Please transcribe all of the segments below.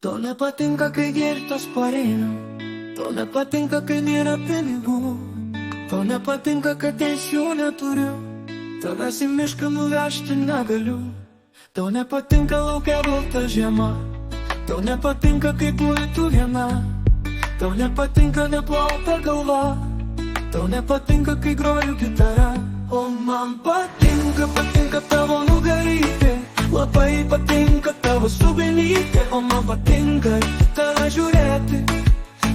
Tau nepatinka, kai girtas pareina. Tau nepatinka, kai nėra pinigų. Tau nepatinka, kad aš jų neturiu. Tavęs į mišką nuvežti negaliu. Tau nepatinka laukia balta žiema. Tau nepatinka, kai buvai tu viena. Tau nepatinka neplauta galva. Tau nepatinka, kai groju gitara. O man patinka, patinka tavo nugarytė. Labai patinka tavo suvenytė. O man patinka tave žiūrėti.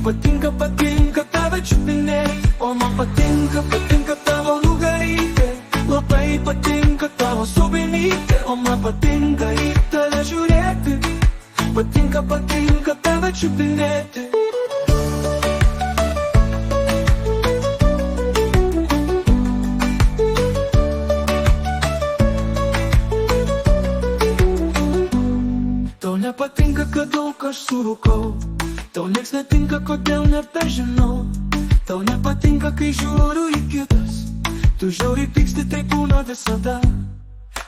Patinka, patinka tave čiupinėti. O man patinka, patinka tavo nugarytė. Labai patinka tavo suvenytė. O man patinka į tave žiūrėti. Patinka, patinka tave čiupinėti. Tau nepatinka, kad daug aš surūkau. Tau nieks netinka, kodėl nebežinau. Tau nepatinka, kai žiūriu į kitas. Tu žiauriai pyksti, tai būna visada.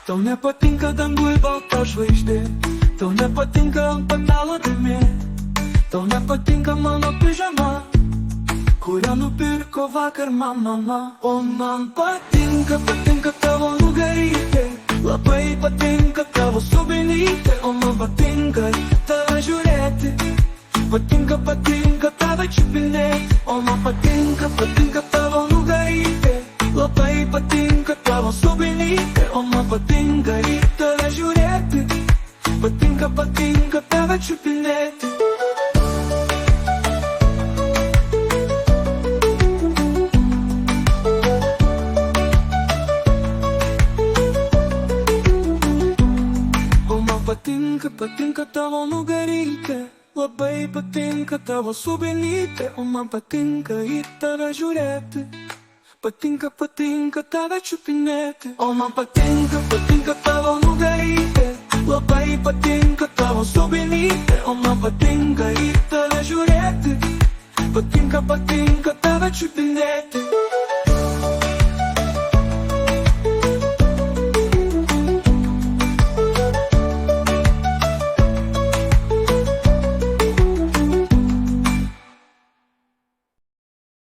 Tau nepatinka dangui balta žvaigždė. Tau nepatinka ant patalo dėmė. Tau nepatinka mano pižama, kurią nupirko vakar man mama. O man patinka, patinka tavo nugarytė. Labai patinka tavo suvenytė. O man patinka tave žiūrėti. Patinka, patinka tave čiupinėti. O man patinka, patinka tavo nugarytė. Labai patinka tavo suvenytė. O man patinka į tave žiūrėti. Patinka, patinka tave čiupinėti. O man patinka, patinka tavo nugarytė. Labai patinka tavo suvenytė. O man patinka į tave žiūrėti. Patinka, patinka tave čiupinėti. O man patinka, patinka tavo nugarytė. Labai patinka tavo suvenytė. O man patinka į tave žiūrėti. Patinka, patinka tave čiupinėti.